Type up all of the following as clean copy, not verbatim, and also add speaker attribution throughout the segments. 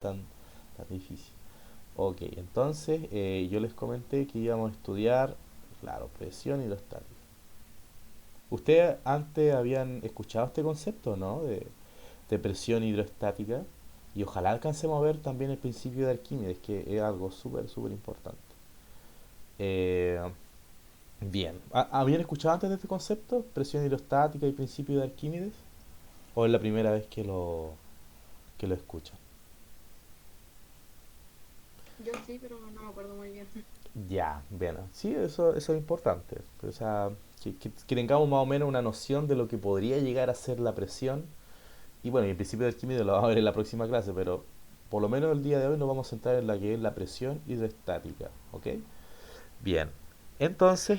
Speaker 1: tan, tan difícil. Ok, entonces yo les comenté que íbamos a estudiar, claro, presión hidrostática. ¿Ustedes antes habían escuchado este concepto, no? De presión hidrostática. Y ojalá alcancemos a ver también el principio de Arquímedes, que es algo súper, súper importante. Eh, bien, ¿habían escuchado antes de este concepto? Presión hidrostática y principio de Arquímedes. ¿O es la primera vez que lo escuchan?
Speaker 2: Yo sí, pero no me acuerdo muy bien.
Speaker 1: Ya, bien, sí, eso es importante. O sea, que tengamos más o menos una noción de lo que podría llegar a ser la presión. Y bueno, y el principio de Arquímedes lo vamos a ver en la próxima clase, pero por lo menos el día de hoy nos vamos a centrar en la que es la presión hidroestática, ¿ok? Bien, entonces,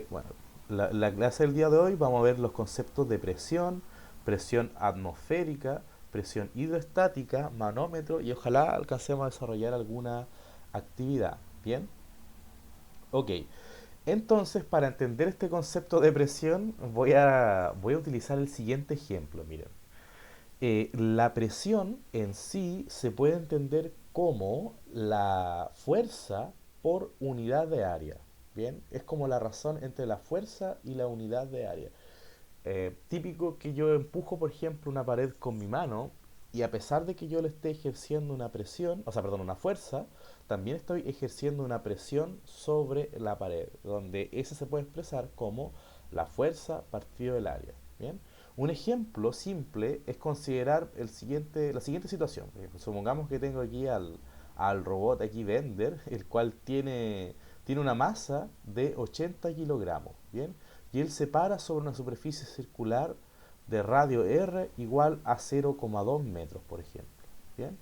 Speaker 1: bueno, la clase del día de hoy vamos a ver los conceptos de presión, presión atmosférica, presión hidroestática, manómetro y ojalá alcancemos a desarrollar alguna actividad, ¿bien? Ok, entonces para entender este concepto de presión voy a utilizar el siguiente ejemplo, miren. La presión en sí se puede entender como la fuerza por unidad de área. Bien, es como la razón entre la fuerza y la unidad de área. Típico que yo empujo, por ejemplo, una pared con mi mano y a pesar de que yo le esté ejerciendo una presión, o sea, perdón, una fuerza, también estoy ejerciendo una presión sobre la pared, donde ese se puede expresar como la fuerza partido del área. Bien, un ejemplo simple es considerar la siguiente situación. Supongamos que tengo aquí al robot aquí Bender, el cual tiene una masa de 80 kilogramos. Bien, y él se para sobre una superficie circular de radio r igual a 0,2 metros, por ejemplo. Bien,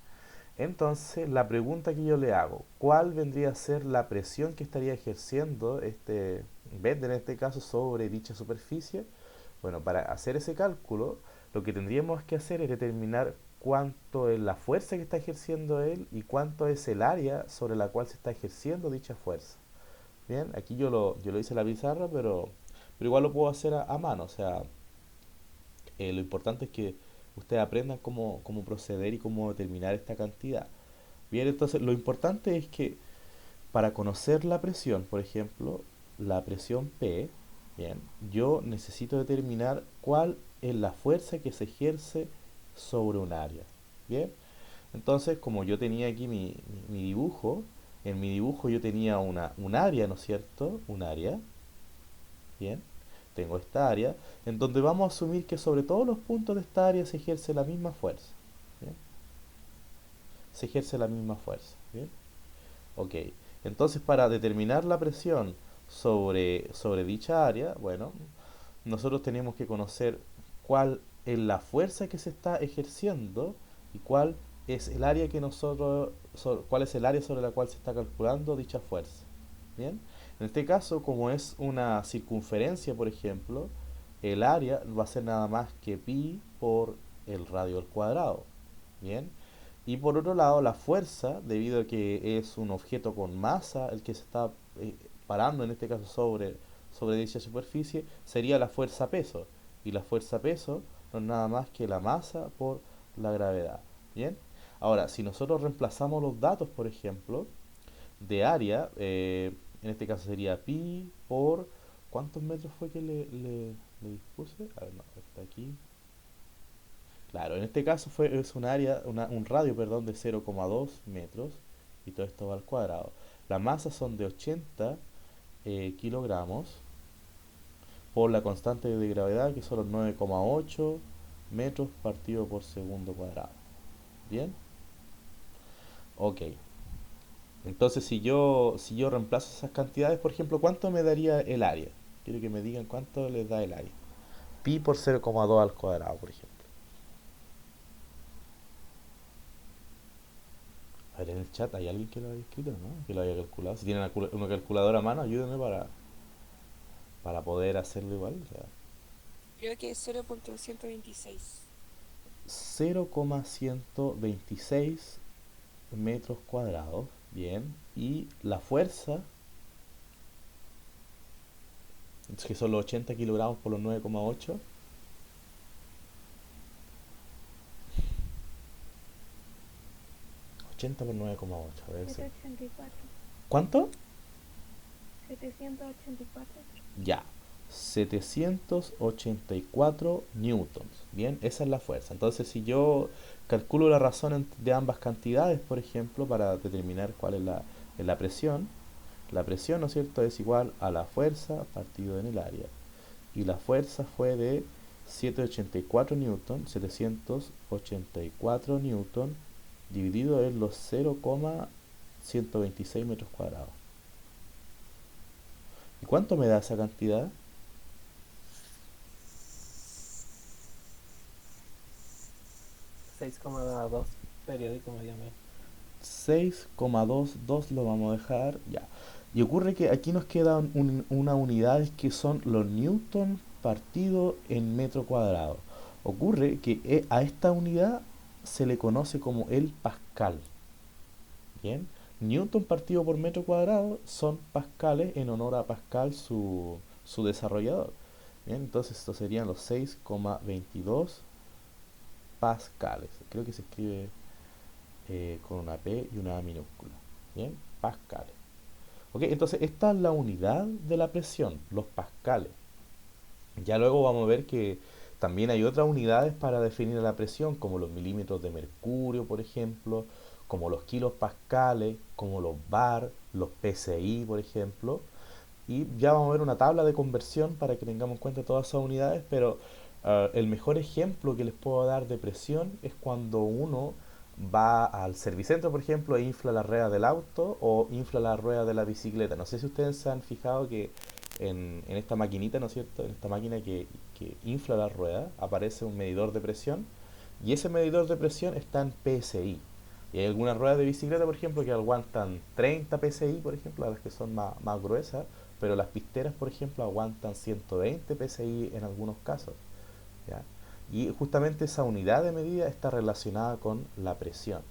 Speaker 1: entonces la pregunta que yo le hago, ¿cuál vendría a ser la presión que estaría ejerciendo este Bender en este caso sobre dicha superficie? Bueno, para hacer ese cálculo, lo que tendríamos que hacer es determinar cuánto es la fuerza que está ejerciendo él y cuánto es el área sobre la cual se está ejerciendo dicha fuerza. Bien, aquí yo lo hice en la pizarra, pero igual lo puedo hacer a mano. O sea, lo importante es que ustedes aprendan cómo proceder y cómo determinar esta cantidad. Bien, entonces lo importante es que para conocer la presión, por ejemplo, la presión P, bien, yo necesito determinar cuál es la fuerza que se ejerce sobre un área. Bien, entonces como yo tenía aquí mi dibujo, en mi dibujo yo tenía un área, ¿no es cierto? Un área, bien, tengo esta área, en donde vamos a asumir que sobre todos los puntos de esta área se ejerce la misma fuerza. ¿Bien? Se ejerce la misma fuerza. ¿Bien? Ok, entonces para determinar la presión sobre dicha área, bueno, nosotros tenemos que conocer cuál es la fuerza que se está ejerciendo y cuál es el área que cuál es el área sobre la cual se está calculando dicha fuerza. Bien, en este caso, como es una circunferencia, por ejemplo, el área va a ser nada más que pi por el radio al cuadrado. Bien, y por otro lado, la fuerza, debido a que es un objeto con masa, el que se está parando en este caso sobre dicha superficie, sería la fuerza peso. Y la fuerza peso no es nada más que la masa por la gravedad. Bien, ahora, si nosotros reemplazamos los datos, por ejemplo, de área, en este caso sería pi por... ¿Cuántos metros fue que le dispuse? A ver, no, está aquí. Claro, en este caso es un área, un radio, perdón, de 0,2 metros y todo esto va al cuadrado. La masa son de 80 kilogramos por la constante de gravedad que son los 9,8 metros partido por segundo cuadrado. ¿Bien? Ok. Entonces si yo reemplazo esas cantidades, por ejemplo, ¿cuánto me daría el área? Quiero que me digan cuánto les da el área. Pi por 0,2 al cuadrado, por ejemplo. A ver, en el chat, ¿hay alguien que lo haya escrito, no? Que lo haya calculado. Si tienen una calculadora a mano, ayúdenme para poder hacerlo igual. O sea,
Speaker 2: Creo que es 0,126.
Speaker 1: 0,126 metros cuadrados. Bien. Y la fuerza, que son los 80 kilogramos por los 9,8. 80 por 9,8. A ver si.
Speaker 2: 784.
Speaker 1: ¿Cuánto?
Speaker 2: 784.
Speaker 1: Ya. 784 newtons. Bien, esa es la fuerza. Entonces, si yo calculo la razón de ambas cantidades, por ejemplo, para determinar cuál es la presión, ¿no es cierto?, es igual a la fuerza partido en el área. Y la fuerza fue de 784 newton, 784 newton dividido en los 0,126 metros cuadrados. ¿Y cuánto me da esa cantidad?
Speaker 3: 6,2 periódico me llamé.
Speaker 1: 6,22 lo vamos a dejar ya. Y ocurre que aquí nos quedan unas unidades que son los newton partido en metro cuadrado. Ocurre que a esta unidad se le conoce como el pascal. Bien, newton partido por metro cuadrado son pascales en honor a Pascal, su desarrollador. Bien, entonces estos serían los 6,22 pascales. Creo que se escribe con una P y una A minúscula. Bien, pascales. Ok, entonces esta es la unidad de la presión, los pascales. Ya luego vamos a ver que también hay otras unidades para definir la presión, como los milímetros de mercurio, por ejemplo, como los kilos pascales, como los bar, los PSI, por ejemplo. Y ya vamos a ver una tabla de conversión para que tengamos en cuenta todas esas unidades, pero el mejor ejemplo que les puedo dar de presión es cuando uno va al servicentro, por ejemplo, e infla la rueda del auto o infla la rueda de la bicicleta. No sé si ustedes se han fijado que en esta maquinita, ¿no es cierto? En esta máquina que infla la rueda aparece un medidor de presión y ese medidor de presión está en PSI. Y hay algunas ruedas de bicicleta, por ejemplo, que aguantan 30 PSI, por ejemplo, las que son más gruesas, pero las pisteras, por ejemplo, aguantan 120 PSI en algunos casos. ¿Ya? Y justamente esa unidad de medida está relacionada con la presión.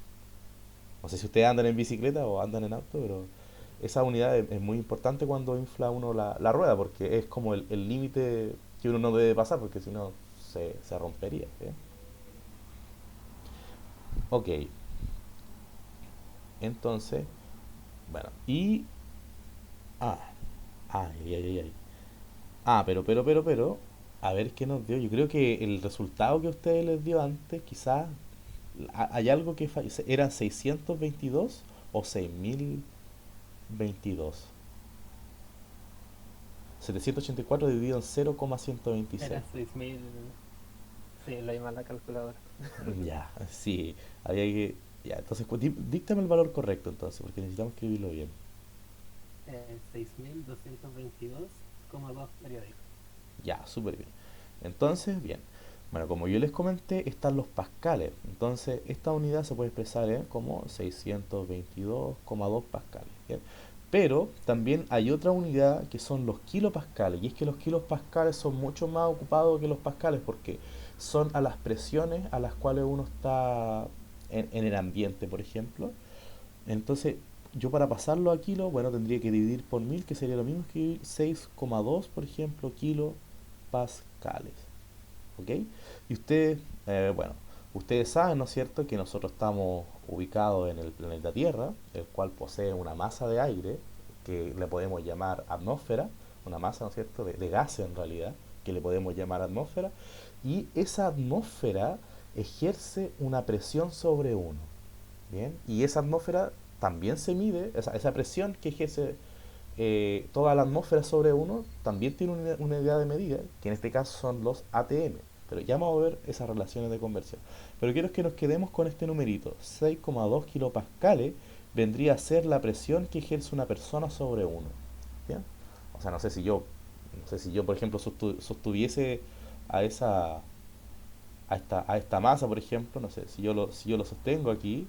Speaker 1: No sé si ustedes andan en bicicleta o andan en auto, pero esa unidad es muy importante cuando infla uno la rueda, porque es como el límite que uno no debe pasar, porque si no se rompería. ¿Bien? Ok, entonces, bueno, y... Ah, ay, ay, ay, ay. Pero, a ver qué nos dio. Yo creo que el resultado que a ustedes les dio antes, quizás hay algo que ¿era 622 o 6022? 784 dividido en 0,126.
Speaker 3: Era 6000. Sí, lo llamé a la calculadora.
Speaker 1: Ya, sí, había que... Ya, entonces, díctame el valor correcto entonces, porque necesitamos escribirlo bien.
Speaker 3: 6222,2 periódico.
Speaker 1: Ya, súper bien. Entonces, bien. Bueno, como yo les comenté, están los pascales. Entonces, esta unidad se puede expresar como 622,2 pascales. ¿Bien? Pero también hay otra unidad que son los kilopascales. Y es que los kilopascales son mucho más ocupados que los pascales porque son a las presiones a las cuales uno está en el ambiente, por ejemplo. Entonces, yo para pasarlo a kilo, bueno, tendría que dividir por 1000, que sería lo mismo que dividir 6,2, por ejemplo, kilopascales. ¿Ok? Y ustedes, bueno, ustedes saben, ¿no es cierto?, que nosotros estamos ubicados en el planeta Tierra, el cual posee una masa de aire, que le podemos llamar atmósfera, una masa, ¿no es cierto?, de gases en realidad, que le podemos llamar atmósfera, y esa atmósfera ejerce una presión sobre uno. Bien, y esa atmósfera también se mide, esa presión que ejerce toda la atmósfera sobre uno también tiene una unidad de medida, que en este caso son los ATM. Pero ya vamos a ver esas relaciones de conversión. Pero quiero que nos quedemos con este numerito. 6,2 kilopascales vendría a ser la presión que ejerce una persona sobre uno. ¿Bien? O sea, no sé si yo por ejemplo, sostuviese a esa a esta masa, por ejemplo, no sé, si yo lo sostengo aquí,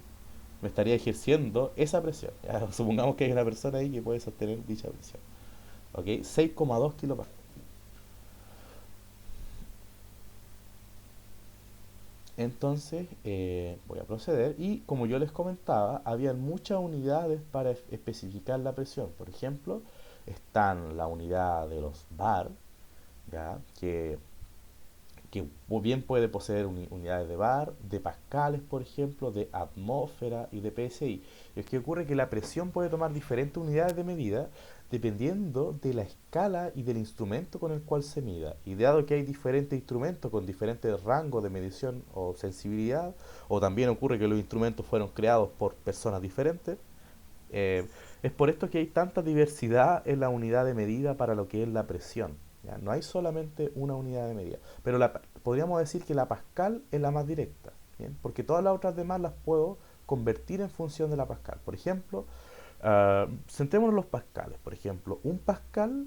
Speaker 1: me estaría ejerciendo esa presión. Ya, supongamos que hay una persona ahí que puede sostener dicha presión. ¿Ok? 6,2 kilopascales. Entonces, voy a proceder y como yo les comentaba, había muchas unidades para especificar la presión. Por ejemplo, están la unidad de los bar, ¿ya? Que que bien puede poseer unidades de bar, de pascales, por ejemplo, de atmósfera y de PSI. Es que ocurre que la presión puede tomar diferentes unidades de medida dependiendo de la escala y del instrumento con el cual se mida. Y dado que hay diferentes instrumentos con diferentes rangos de medición o sensibilidad, o también ocurre que los instrumentos fueron creados por personas diferentes, eh, es por esto que hay tanta diversidad en la unidad de medida para lo que es la presión. ¿Ya? No hay solamente una unidad de medida. Pero podríamos decir que la Pascal es la más directa, ¿bien? Porque todas las otras demás las puedo convertir en función de la Pascal. Por ejemplo, centrémonos en los pascales. Por ejemplo, un pascal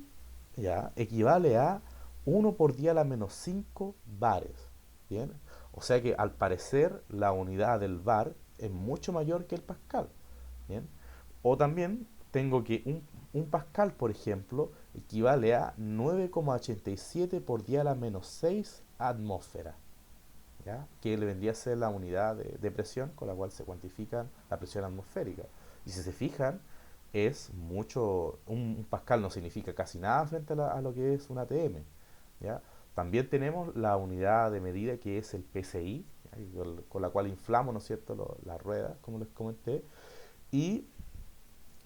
Speaker 1: ya equivale a 1 por 10 a la menos 5 bares. ¿Bien? O sea que al parecer la unidad del bar es mucho mayor que el pascal. ¿Bien? O también tengo que un pascal, por ejemplo, equivale a 9,87 por 10 a la menos 6 atmósfera, ¿ya? Que le vendría a ser la unidad de presión con la cual se cuantifica la presión atmosférica. Y si se fijan, es mucho, un pascal no significa casi nada frente a lo que es un ATM, ¿ya? También tenemos la unidad de medida que es el PSI, ¿ya? Con la cual inflamos, ¿no es cierto?, las ruedas, como les comenté. Y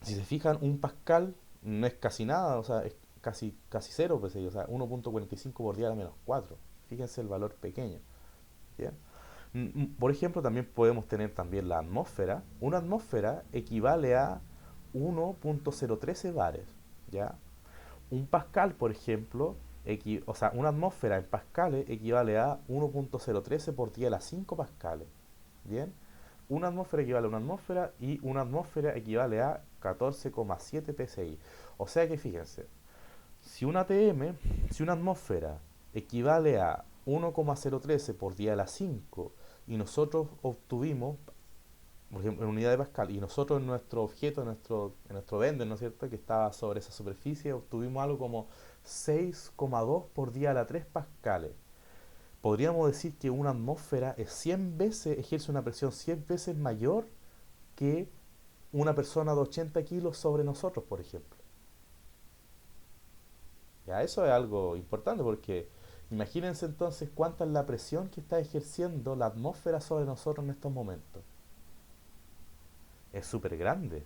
Speaker 1: si se fijan, un pascal no es casi nada, o sea, es casi cero PSI, o sea, 1,45 por 10 a la menos 4. Fíjense el valor pequeño, ¿bien? Por ejemplo, también podemos tener también la atmósfera. Una atmósfera equivale a 1,013 bares, ¿ya? Un pascal, por ejemplo, o sea, una atmósfera en pascales equivale a 1,013 por 10 a la 5 pascales, ¿bien? Una atmósfera equivale a una atmósfera y una atmósfera equivale a 14,7 psi. O sea que fíjense, si una ATM, si una atmósfera equivale a 1,013 por 10 a la 5 y nosotros obtuvimos, por ejemplo, en unidad de Pascal, y nosotros en nuestro objeto, en nuestro Bender, ¿no es cierto?, que estaba sobre esa superficie, obtuvimos algo como 6,2 por 10 a la 3 pascales. Podríamos decir que una atmósfera es 100 veces, ejerce una presión 100 veces mayor que una persona de 80 kilos sobre nosotros, por ejemplo. Ya, eso es algo importante porque imagínense entonces cuánta es la presión que está ejerciendo la atmósfera sobre nosotros en estos momentos. Es súper grande,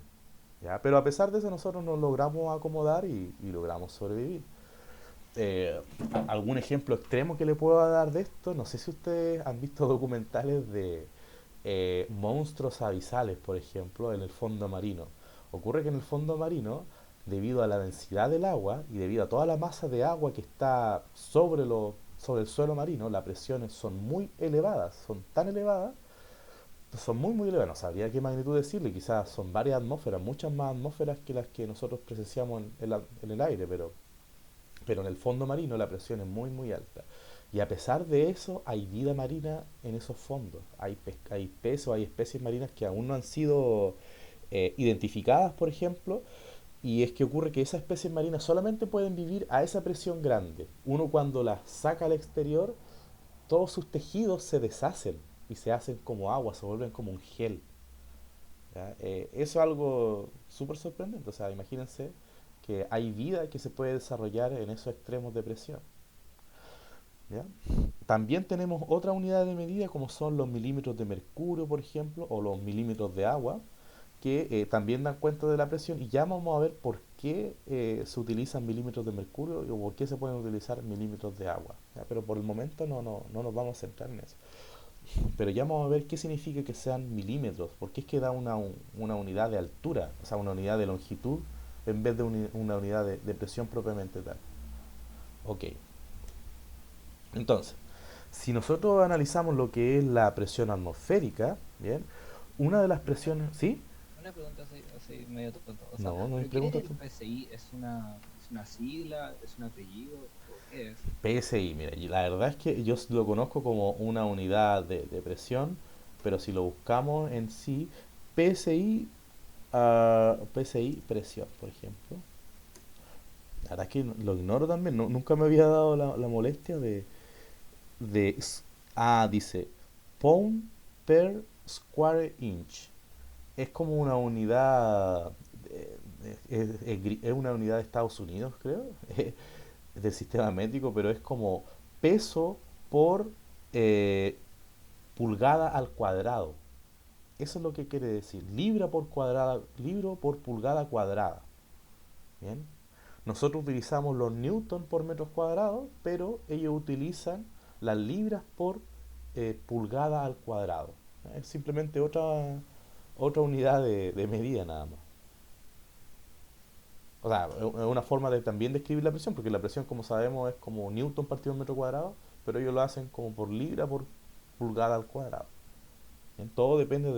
Speaker 1: ¿ya? Pero a pesar de eso nosotros nos logramos acomodar y logramos sobrevivir. Eh, Algún ejemplo extremo que le puedo dar de esto, no sé si ustedes han visto documentales de monstruos abisales, por ejemplo, en el fondo marino. Ocurre que en el fondo marino, debido a la densidad del agua y debido a toda la masa de agua que está sobre el suelo marino, las presiones son muy elevadas, son tan elevadas, son muy muy elevadas, no sabría qué magnitud decirle, quizás son varias atmósferas, muchas más atmósferas que las que nosotros presenciamos en el aire, pero en el fondo marino la presión es muy muy alta. Y a pesar de eso, hay vida marina en esos fondos. Hay peces, hay especies marinas que aún no han sido identificadas, por ejemplo, y es que ocurre que esas especies marinas solamente pueden vivir a esa presión grande. Uno cuando las saca al exterior, todos sus tejidos se deshacen y se hacen como agua, se vuelven como un gel. ¿Ya? Eso es algo súper sorprendente. O sea, imagínense que hay vida que se puede desarrollar en esos extremos de presión. ¿Ya? También tenemos otra unidad de medida como son los milímetros de mercurio, por ejemplo, o los milímetros de agua, que también dan cuenta de la presión y ya vamos a ver por qué se utilizan milímetros de mercurio o por qué se pueden utilizar milímetros de agua. ¿Ya? Pero por el momento no nos vamos a centrar en eso. Pero ya vamos a ver qué significa que sean milímetros, porque es que da una unidad de altura, o sea, una unidad de longitud en vez de una unidad de presión propiamente tal. Ok, entonces, si nosotros analizamos lo que es la presión atmosférica, ¿bien? Una de las presiones, ¿sí?
Speaker 3: Una pregunta así medio tonto. O sea,
Speaker 1: No, no me
Speaker 3: ¿pero qué es
Speaker 1: preguntas
Speaker 3: el
Speaker 1: tú.
Speaker 3: PSI? Es una sigla? ¿Es un apellido? ¿O qué es?
Speaker 1: PSI, mira, y la verdad es que yo lo conozco como una unidad de presión, pero si lo buscamos en sí, PSI, PSI presión, por ejemplo. La verdad es que lo ignoro también, nunca me había dado la molestia de... dice, pound per square inch. Es como una unidad, es una unidad de Estados Unidos, creo, del sistema métrico, pero es como peso por eh, pulgada al cuadrado. Eso es lo que quiere decir. Libra por pulgada cuadrada. ¿Bien? Nosotros utilizamos los newton por metros cuadrados, pero ellos utilizan las libras por pulgada al cuadrado. Es simplemente otra unidad de medida nada más. O sea, es una forma de también describir la presión, porque la presión, como sabemos, es como newton partido en metro cuadrado, pero ellos lo hacen como por libra por pulgada al cuadrado. Bien, todo depende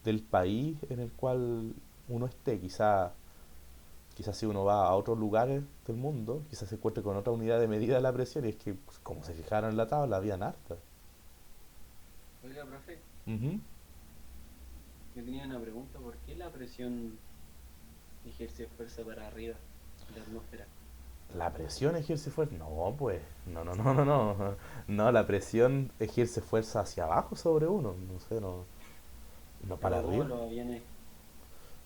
Speaker 1: del país en el cual uno esté. Quizás si uno va a otros lugares del mundo, quizás se encuentre con otra unidad de medida de la presión y es que, pues, como se fijaron en la tabla, habían hartas.
Speaker 4: Oiga, profe,
Speaker 1: Ujú.
Speaker 4: yo tenía una pregunta. ¿Por qué la presión ejerce fuerza para arriba en la atmósfera?
Speaker 1: ¿La presión ejerce fuerza? No, pues, no. No, la presión ejerce fuerza hacia abajo sobre uno, no sé, no para
Speaker 4: Pero ¿cómo
Speaker 1: arriba.
Speaker 4: los aviones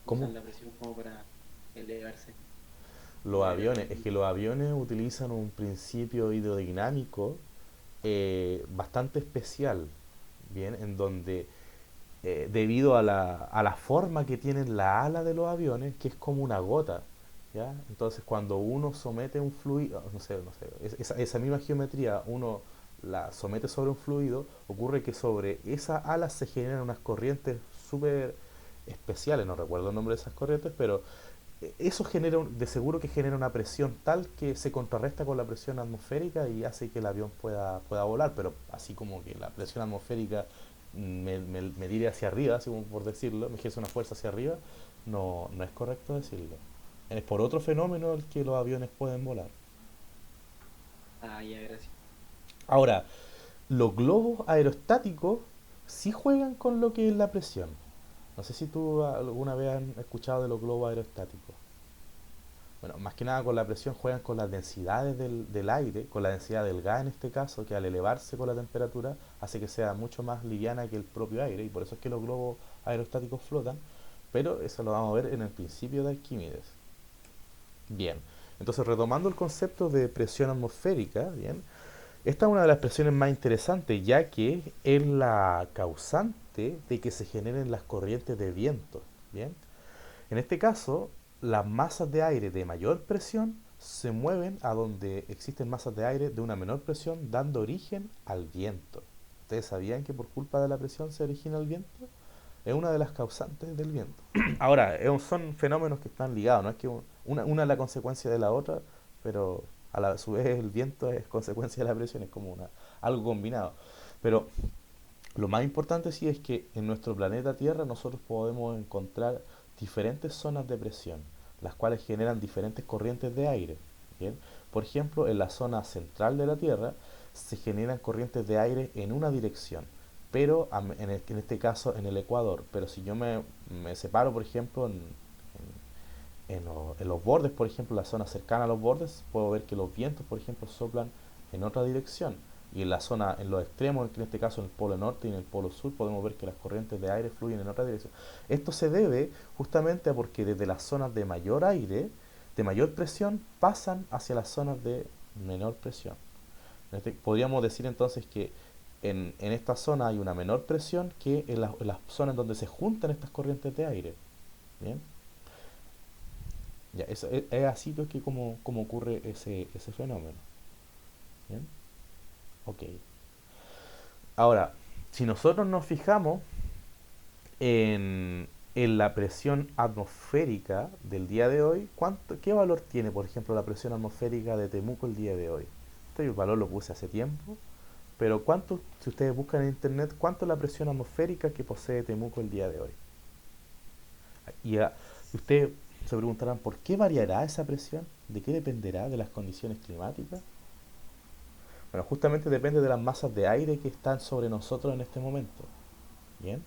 Speaker 1: ¿Cómo?
Speaker 4: usan la presión como para elevarse
Speaker 1: Los
Speaker 4: como
Speaker 1: aviones, es que
Speaker 4: aerodinámica?
Speaker 1: los aviones utilizan un principio hidrodinámico bastante especial, ¿bien? En donde debido a la forma que tienen la ala de los aviones, que es como una gota, ¿ya? Entonces cuando uno somete un fluido, no sé, esa misma geometría uno la somete sobre un fluido, ocurre que sobre esa ala se generan unas corrientes súper especiales, no recuerdo el nombre de esas corrientes, pero eso genera, de seguro que genera una presión tal que se contrarresta con la presión atmosférica y hace que el avión pueda volar, pero así como que la presión atmosférica me tire hacia arriba, así como por decirlo, me ejerce una fuerza hacia arriba, no es correcto decirlo. Es por otro fenómeno el que los aviones pueden volar.
Speaker 4: Ah, ya, gracias.
Speaker 1: Ahora, los globos aerostáticos sí juegan con lo que es la presión. No sé si tú alguna vez has escuchado de los globos aerostáticos. Bueno, más que nada con la presión juegan con las densidades del aire, con la densidad del gas en este caso, que al elevarse con la temperatura hace que sea mucho más liviana que el propio aire, y por eso es que los globos aerostáticos flotan, pero eso lo vamos a ver en el principio de Arquímedes. Bien, entonces retomando el concepto de presión atmosférica, bien, esta es una de las presiones más interesantes, ya que es la causante de que se generen las corrientes de viento, bien. En este caso, las masas de aire de mayor presión se mueven a donde existen masas de aire de una menor presión, dando origen al viento. ¿Ustedes sabían que por culpa de la presión se origina el viento? Es una de las causantes del viento. Ahora, son fenómenos que están ligados, no es que una es la consecuencia de la otra, pero su vez el viento es consecuencia de la presión, es como algo combinado. Pero lo más importante sí es que en nuestro planeta Tierra nosotros podemos encontrar diferentes zonas de presión, las cuales generan diferentes corrientes de aire. ¿Bien? Por ejemplo, en la zona central de la Tierra se generan corrientes de aire en una dirección, pero en este caso en el Ecuador. Pero si yo me separo, por ejemplo, en los bordes, por ejemplo, la zona cercana a los bordes, puedo ver que los vientos, por ejemplo, soplan en otra dirección. Y en la zona, en los extremos, en este caso en el polo norte y en el polo sur, podemos ver que las corrientes de aire fluyen en otra dirección. Esto se debe justamente a porque desde las zonas de mayor aire, de mayor presión, pasan hacia las zonas de menor presión. Podríamos decir entonces que en esta zona hay una menor presión que en las zonas donde se juntan estas corrientes de aire. ¿Bien? Ya, es así pues que como ocurre ese fenómeno. ¿Bien? Ok. Ahora, si nosotros nos fijamos en la presión atmosférica del día de hoy, ¿qué valor tiene, por ejemplo, la presión atmosférica de Temuco el día de hoy? Este valor lo puse hace tiempo, pero si ustedes buscan en internet, ¿cuánto es la presión atmosférica que posee Temuco el día de hoy? Y ustedes se preguntarán, ¿por qué variará esa presión? ¿De qué dependerá? ¿De las condiciones climáticas? Bueno, justamente depende de las masas de aire que están sobre nosotros en este momento. ¿Bien?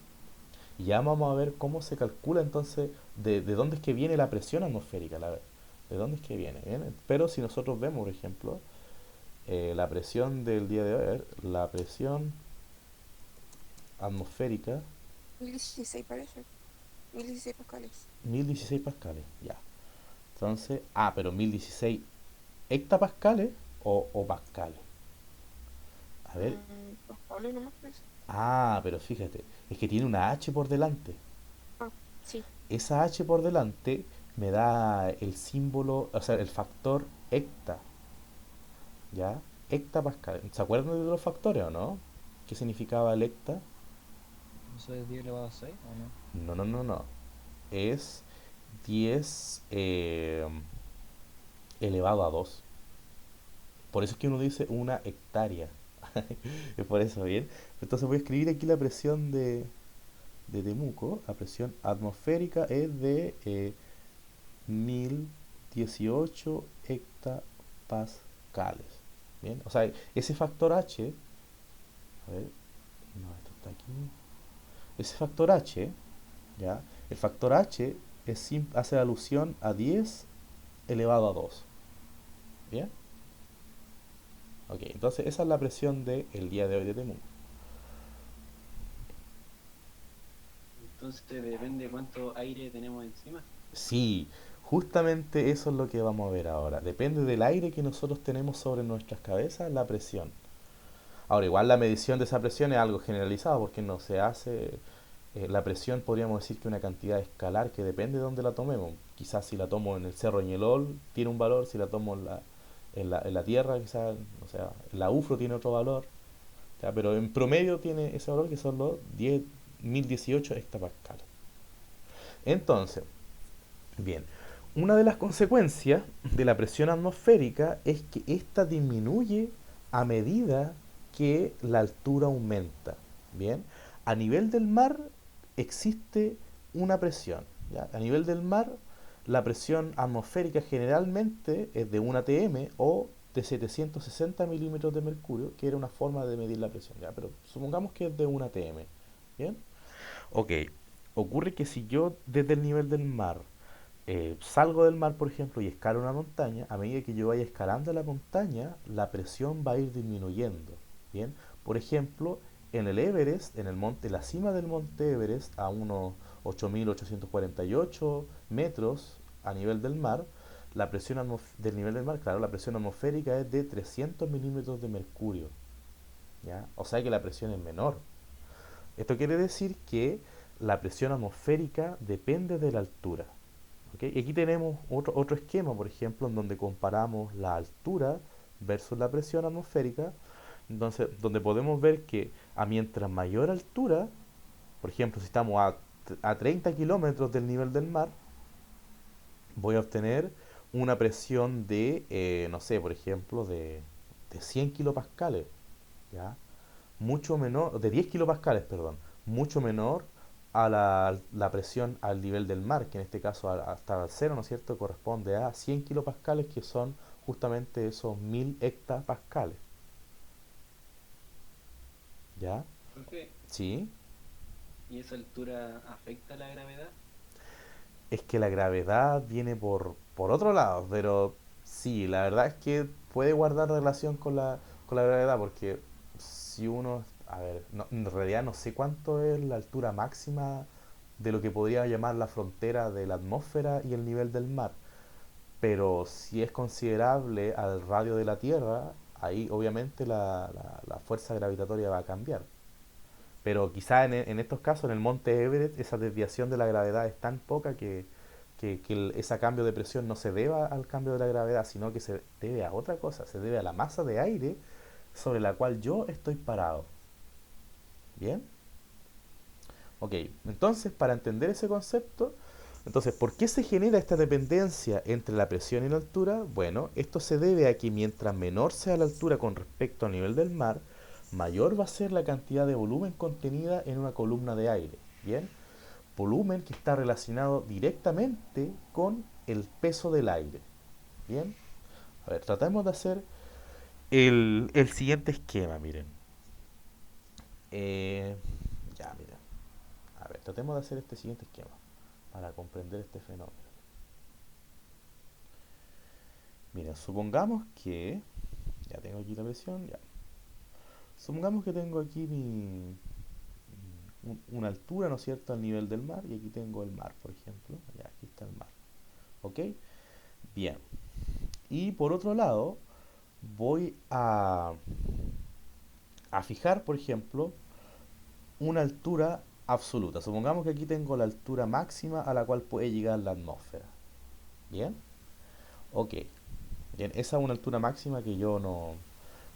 Speaker 1: Y ya vamos a ver cómo se calcula entonces de dónde es que viene la presión atmosférica, de dónde es que viene. ¿Bien? Pero si nosotros vemos, por ejemplo, la presión del día de hoy, a ver, la presión atmosférica,
Speaker 2: 1016 parece. 1016 pascales.
Speaker 1: 1016 pascales, ya. Entonces, pero 1016 hectapascales o pascales. A ver,
Speaker 2: Pascales nomás parece.
Speaker 1: pero fíjate, es que tiene una H por delante.
Speaker 2: Ah, sí.
Speaker 1: Esa H por delante me da el símbolo, o sea, el factor hecta, ¿ya? Hectapascal. ¿Se acuerdan de los factores o no? ¿Qué significaba el hecta?
Speaker 3: ¿Eso es 10 elevado a 6 o no?
Speaker 1: No, no, no, no. Es 10 elevado a 2. Por eso es que uno dice una hectárea. Es por eso, ¿bien? Entonces voy a escribir aquí la presión de Temuco. La presión atmosférica es de 1018 hectapascales. Bien, o sea, ese factor H, a ver, no, esto está aquí. Ese factor H, ¿ya? El factor H hace alusión a 10 elevado a 2. ¿Bien? Ok, entonces esa es la presión del día de hoy de Temuco.
Speaker 4: Entonces depende de cuánto aire tenemos encima.
Speaker 1: Sí, justamente eso es lo que vamos a ver ahora. Depende del aire que nosotros tenemos sobre nuestras cabezas, la presión. Ahora, igual la medición de esa presión es algo generalizado porque no se hace. La presión podríamos decir que es una cantidad escalar que depende de dónde la tomemos. Quizás si la tomo en el Cerro Ñelol tiene un valor, si la tomo en la tierra, quizás, o sea, en la UFRO tiene otro valor, ¿ya? Pero en promedio tiene ese valor que son los 1018 hectapascales. Entonces, bien, una de las consecuencias de la presión atmosférica es que ésta disminuye a medida que la altura aumenta. Bien, a nivel del mar existe una presión. ¿Ya? A nivel del mar, la presión atmosférica generalmente es de 1 atm o de 760 milímetros de mercurio, que era una forma de medir la presión. ¿Ya? Pero supongamos que es de 1 atm. Bien, ok. Ocurre que si yo desde el nivel del mar salgo del mar, por ejemplo, y escalo una montaña, a medida que yo vaya escalando la montaña, la presión va a ir disminuyendo. Bien, por ejemplo, en el Everest, en el monte, la cima del monte Everest, a unos 8.848 metros a nivel del mar, la presión del nivel del mar, claro, la presión atmosférica es de 300 milímetros de mercurio. ¿Ya? O sea que la presión es menor. Esto quiere decir que la presión atmosférica depende de la altura. ¿Okay? Y aquí tenemos otro esquema, por ejemplo, en donde comparamos la altura versus la presión atmosférica, entonces, donde podemos ver que a mientras mayor altura, por ejemplo, si estamos a 30 kilómetros del nivel del mar, voy a obtener una presión de, no sé, por ejemplo, de 100 kilopascales, ¿ya? Mucho menor, de 10 kilopascales, perdón, mucho menor a la presión al nivel del mar, que en este caso hasta el cero, ¿no es cierto?, corresponde a 100 kilopascales, que son justamente esos 1000 hectapascales. ¿Ya?
Speaker 4: Profe,
Speaker 1: Sí.
Speaker 4: ¿y esa altura afecta la gravedad?
Speaker 1: Es que la gravedad viene por otro lado, pero sí, la verdad es que puede guardar relación con la gravedad, porque si uno, a ver, en realidad no sé cuánto es la altura máxima de lo que podría llamar la frontera de la atmósfera y el nivel del mar, pero si es considerable al radio de la Tierra, ahí obviamente la fuerza gravitatoria va a cambiar. Pero quizá en estos casos, en el monte Everest, esa desviación de la gravedad es tan poca que ese cambio de presión no se deba al cambio de la gravedad, sino que se debe a otra cosa, se debe a la masa de aire sobre la cual yo estoy parado. ¿Bien? Ok, entonces para entender ese concepto, entonces, ¿por qué se genera esta dependencia entre la presión y la altura? Bueno, esto se debe a que mientras menor sea la altura con respecto al nivel del mar, mayor va a ser la cantidad de volumen contenida en una columna de aire. ¿Bien? Volumen que está relacionado directamente con el peso del aire. Bien, a ver, tratemos de hacer el siguiente esquema, miren. Eh, ya, miren. A ver, tratemos de hacer este siguiente esquema para comprender este fenómeno. Miren, supongamos que ya tengo aquí la presión, ya. Supongamos que tengo aquí una altura, ¿no es cierto?, al nivel del mar, y aquí tengo el mar, por ejemplo. Ya, aquí está el mar. ¿Ok? Bien. Y por otro lado, voy a fijar, por ejemplo, una altura absoluta. Supongamos que aquí tengo la altura máxima a la cual puede llegar la atmósfera. ¿Bien? Ok. Bien, esa es una altura máxima que yo no,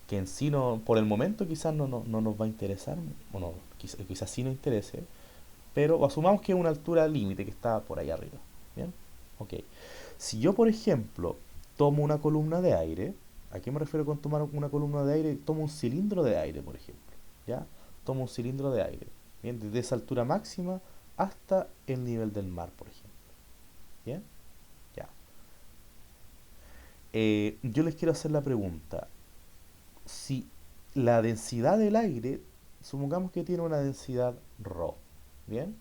Speaker 1: que en sí no, por el momento quizás no nos va a interesar, o no, quizás sí nos interese, pero asumamos que es una altura límite que está por ahí arriba. ¿Bien? Ok. Si yo, por ejemplo, tomo una columna de aire, ¿a qué me refiero con tomar una columna de aire? Tomo un cilindro de aire, por ejemplo. ¿Ya? Tomo un cilindro de aire. ¿Bien? Desde esa altura máxima hasta el nivel del mar, por ejemplo. ¿Bien? Ya. Yo les quiero hacer la pregunta. Si la densidad del aire, supongamos que tiene una densidad ρ, ¿bien?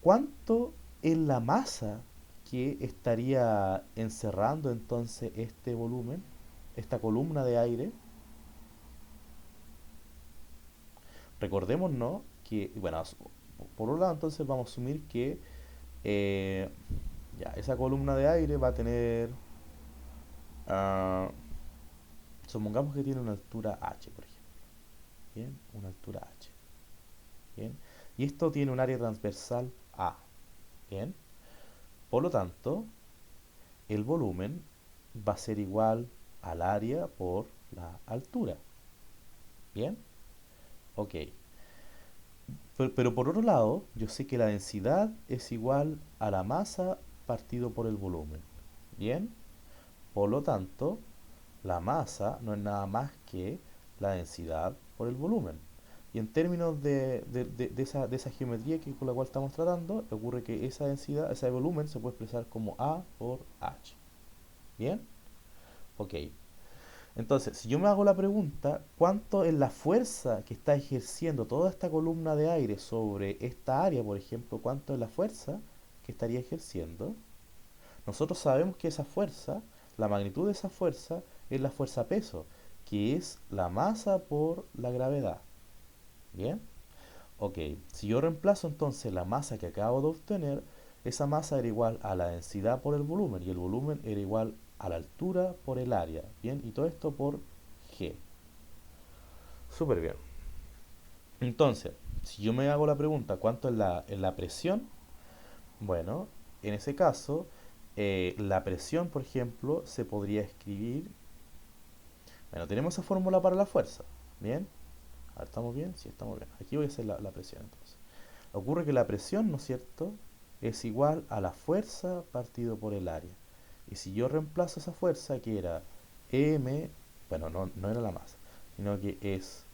Speaker 1: ¿Cuánto es la masa que estaría encerrando entonces este volumen, esta columna de aire? Recordémonos que, bueno, por un lado entonces vamos a asumir que eh, ya, esa columna de aire va a tener, ah, supongamos que tiene una altura h, por ejemplo, ¿bien? Una altura h, ¿bien? Y esto tiene un área transversal a, ¿bien? Por lo tanto, el volumen va a ser igual al área por la altura. ¿Bien? Ok. Pero por otro lado, yo sé que la densidad es igual a la masa partido por el volumen. ¿Bien? Por lo tanto, la masa no es nada más que la densidad por el volumen. Y en términos de esa geometría con la cual estamos tratando, ocurre que esa densidad, ese volumen se puede expresar como A por H. ¿Bien? Ok. Entonces, si yo me hago la pregunta, ¿cuánto es la fuerza que está ejerciendo toda esta columna de aire sobre esta área, por ejemplo? ¿Cuánto es la fuerza que estaría ejerciendo? Nosotros sabemos que esa fuerza, la magnitud de esa fuerza, es la fuerza peso, que es la masa por la gravedad. ¿Bien? Ok, si yo reemplazo entonces la masa que acabo de obtener, esa masa era igual a la densidad por el volumen y el volumen era igual a la altura por el área. Bien, y todo esto por G. Súper bien. Entonces, si yo me hago la pregunta, ¿cuánto es la presión? Bueno, en ese caso, la presión, por ejemplo, se podría escribir. Bueno, tenemos esa fórmula para la fuerza. Bien, a ver, ¿estamos bien? Sí, estamos bien. Aquí voy a hacer la presión entonces. Ocurre que la presión, ¿no es cierto?, es igual a la fuerza partido por el área. Y si yo reemplazo esa fuerza, que era m, bueno, no era la masa, sino que es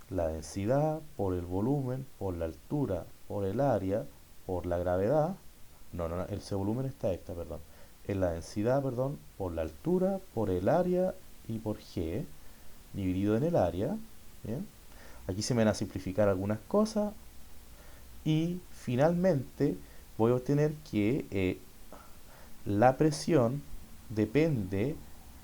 Speaker 1: la densidad por el volumen, por la altura, por el área, por la gravedad, ese volumen está extra, perdón, es la densidad, perdón, por la altura, por el área y por g, dividido en el área, ¿bien? Aquí se me van a simplificar algunas cosas, y finalmente voy a obtener que la presión depende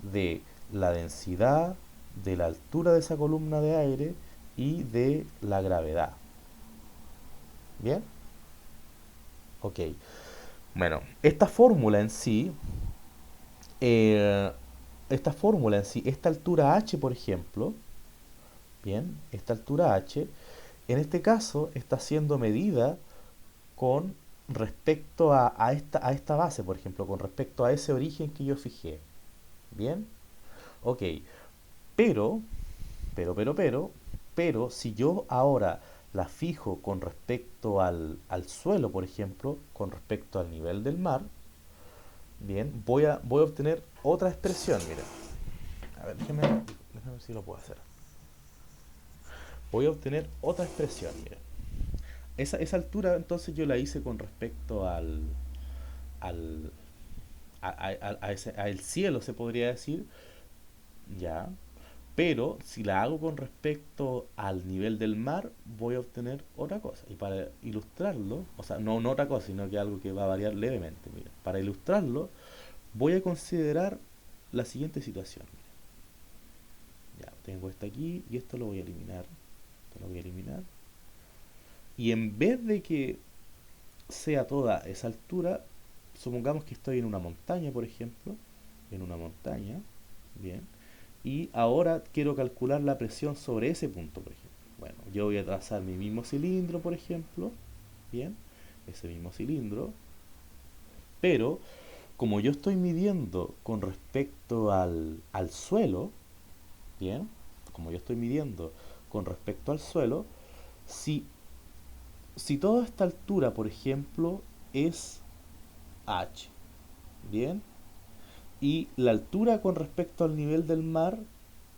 Speaker 1: de la densidad, de la altura de esa columna de aire y de la gravedad. ¿Bien? Ok. Bueno, eh, esta fórmula en sí, esta altura h, por ejemplo, bien, esta altura h, en este caso está siendo medida con respecto a esta base, por ejemplo, con respecto a ese origen que yo fijé. ¿Bien? Ok. Pero, pero, pero, si yo ahora la fijo con respecto al suelo, por ejemplo, con respecto al nivel del mar, bien, voy a obtener otra expresión, mira. A ver, déjame ver si lo puedo hacer. Voy a obtener otra expresión, mira. Esa altura entonces yo la hice con respecto al, a el cielo, se podría decir, ya. Pero si la hago con respecto al nivel del mar, voy a obtener otra cosa. Y para ilustrarlo, o sea, no otra cosa, sino que algo que va a variar levemente. Mira, para ilustrarlo, voy a considerar la siguiente situación. Mira, ya, tengo esta aquí y esto lo voy a eliminar. Esto lo voy a eliminar. Y en vez de que sea toda esa altura, supongamos que estoy en una montaña, por ejemplo, en una montaña, bien, y ahora quiero calcular la presión sobre ese punto, por ejemplo. Bueno, yo voy a trazar mi mismo cilindro, por ejemplo, bien, ese mismo cilindro, pero como yo estoy midiendo con respecto al suelo, bien, como yo estoy midiendo con respecto al suelo, si, si toda esta altura, por ejemplo, es h, bien, y la altura con respecto al nivel del mar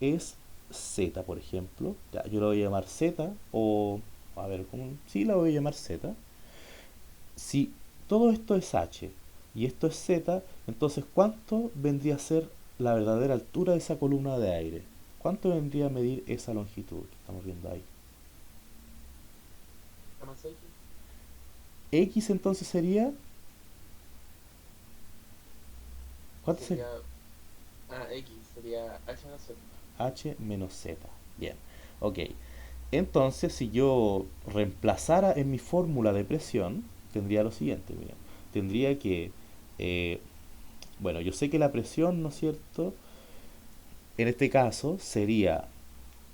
Speaker 1: es z, por ejemplo, ya, yo lo voy a llamar z, o, a ver, ¿cómo? Sí, la voy a llamar z. Si todo esto es h y esto es z, entonces ¿cuánto vendría a ser la verdadera altura de esa columna de aire? ¿Cuánto vendría a medir esa longitud que estamos viendo ahí?
Speaker 4: Más X
Speaker 1: X entonces sería, ¿cuánto sería?
Speaker 4: sería. Ah, X sería H más Z.
Speaker 1: H menos Z. Bien, ok. Entonces, si yo reemplazara en mi fórmula de presión, tendría lo siguiente, mira. Tendría que, eh, bueno, yo sé que la presión, ¿no es cierto? En este caso sería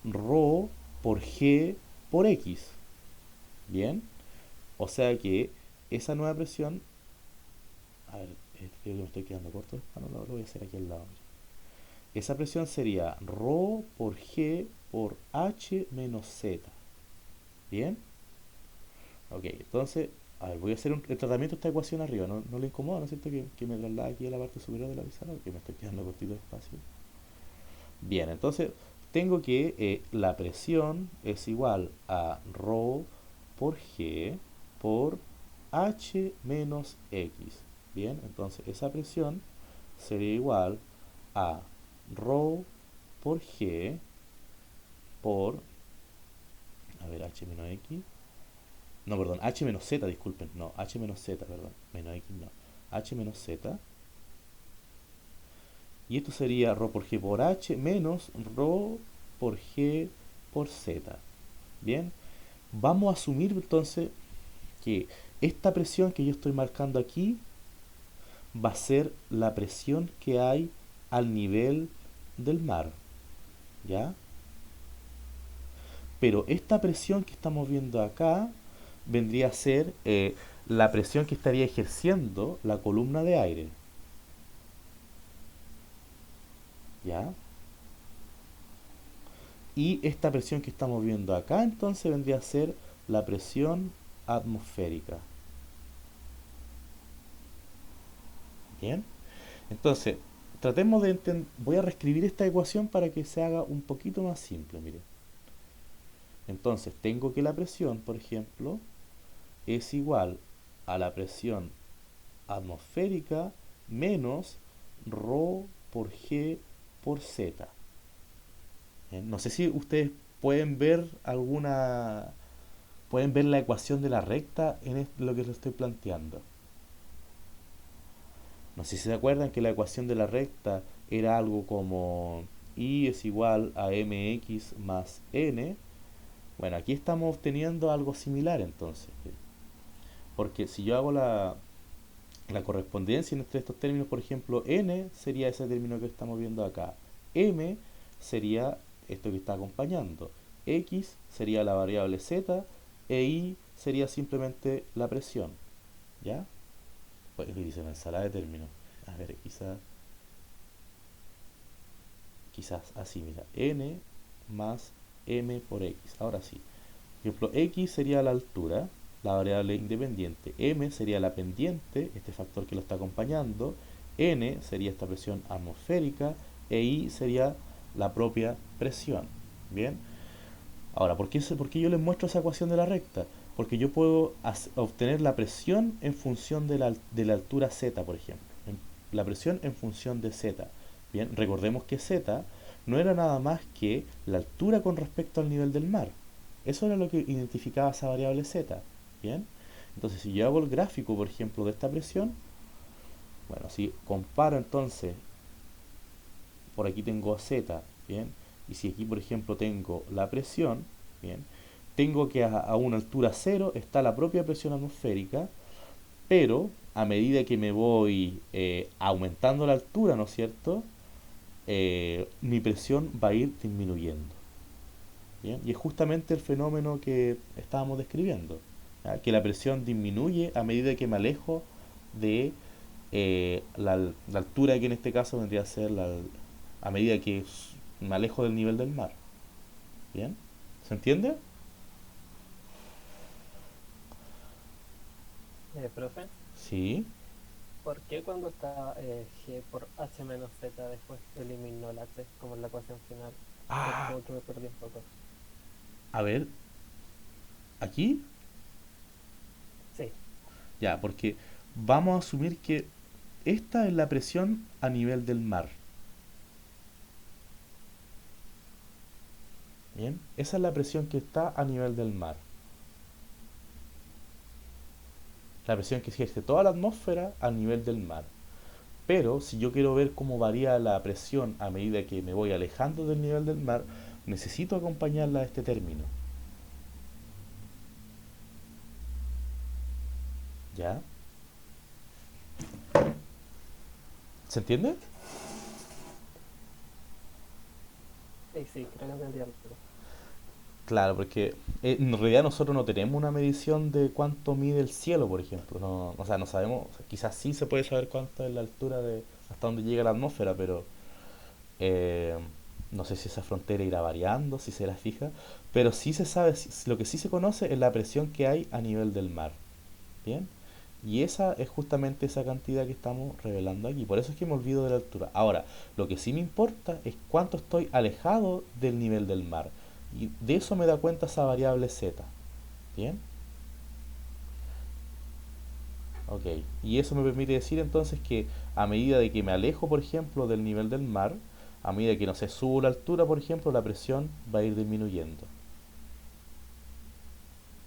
Speaker 1: ρ por G por X. Bien, o sea que esa nueva presión, a ver, creo que me estoy quedando corto. Ah, no, lo voy a hacer aquí al lado. Esa presión sería ρ por G por H menos Z. ¿Bien? Ok, entonces, a ver, voy a hacer el tratamiento de esta ecuación arriba. No, no le incomoda, ¿no es cierto? Que me traslade aquí a la parte superior de la pizarra, que me estoy quedando cortito de espacio. Bien, entonces tengo que la presión es igual a ρ por G por H menos X. Bien, entonces esa presión sería igual a ρ por G por, a ver, H menos X. No, perdón, H menos Z, disculpen. No, H menos Z, perdón. Menos X no. H menos Z. Y esto sería ρ por G por H menos ρ por G por Z. Bien, vamos a asumir entonces que esta presión que yo estoy marcando aquí va a ser la presión que hay al nivel del mar. ¿Ya? Pero esta presión que estamos viendo acá vendría a ser la presión que estaría ejerciendo la columna de aire. ¿Ya? Y esta presión que estamos viendo acá entonces vendría a ser la presión atmosférica. Bien, entonces tratemos de entender. Voy a reescribir esta ecuación para que se haga un poquito más simple. Miren, entonces tengo que la presión, por ejemplo, es igual a la presión atmosférica menos ρ por G por Z. No sé si ustedes pueden ver pueden ver la ecuación de la recta en lo que les estoy planteando. No sé si se acuerdan que la ecuación de la recta era algo como y es igual a mx más n. Bueno, aquí estamos obteniendo algo similar entonces. Porque si yo hago la correspondencia entre estos términos, por ejemplo, n sería ese término que estamos viendo acá. M sería esto que está acompañando. X sería la variable z e y sería simplemente la presión. ¿Ya? Pues lo hice en ensalada de términos. A ver, quizás así, mira. N más m por x. Ahora sí. Por ejemplo, x sería la altura, la variable independiente. M sería la pendiente, este factor que lo está acompañando. N sería esta presión atmosférica. E I sería la propia presión. Bien. Ahora, ¿por qué yo les muestro esa ecuación de la recta? Porque yo puedo obtener la presión en función de la altura z, por ejemplo. La presión en función de z. Bien, recordemos que z no era nada más que la altura con respecto al nivel del mar. Eso era lo que identificaba esa variable z. Bien, entonces si yo hago el gráfico, por ejemplo, de esta presión, bueno, si comparo entonces, por aquí tengo z, bien, y si aquí, por ejemplo, tengo la presión, bien, tengo que a una altura cero está la propia presión atmosférica, pero a medida que me voy aumentando la altura, ¿no es cierto? mi presión va a ir disminuyendo. ¿Bien? Y es justamente el fenómeno que estábamos describiendo, ¿ya? Que la presión disminuye a medida que me alejo de la altura, que en este caso vendría a ser a medida que me alejo del nivel del mar. ¿Bien? ¿Se entiende?
Speaker 5: Profe,
Speaker 1: Sí.
Speaker 5: ¿por qué cuando está G por H menos Z después eliminó el H como en la ecuación final?
Speaker 1: Ah,
Speaker 5: Como que me perdí un poco.
Speaker 1: a ver, aquí,
Speaker 5: Sí,
Speaker 1: ya, porque vamos a asumir que esta es la presión a nivel del mar. ¿Bien? Esa es la presión que está a nivel del mar. La presión que ejerce toda la atmósfera a nivel del mar. Pero si yo quiero ver cómo varía la presión a medida que me voy alejando del nivel del mar, necesito acompañarla a este término. ¿Ya? ¿Se entiende?
Speaker 5: sí, sí, creo que entendí algo.
Speaker 1: Claro, porque en realidad nosotros no tenemos una medición de cuánto mide el cielo, por ejemplo. No, o sea, no sabemos, o sea, quizás sí se puede saber cuánto es la altura de hasta dónde llega la atmósfera, pero eh, no sé si esa frontera irá variando, si será fija, pero sí se sabe, lo que sí se conoce es la presión que hay a nivel del mar. ¿Bien? Y esa es justamente esa cantidad que estamos revelando aquí. Por eso es que me olvido de la altura. Ahora, lo que sí me importa es cuánto estoy alejado del nivel del mar. Y de eso me da cuenta esa variable z. ¿Bien? Ok. Y eso me permite decir entonces que a medida de que me alejo, por ejemplo, del nivel del mar, a medida que, no sé, subo la altura, por ejemplo, la presión va a ir disminuyendo.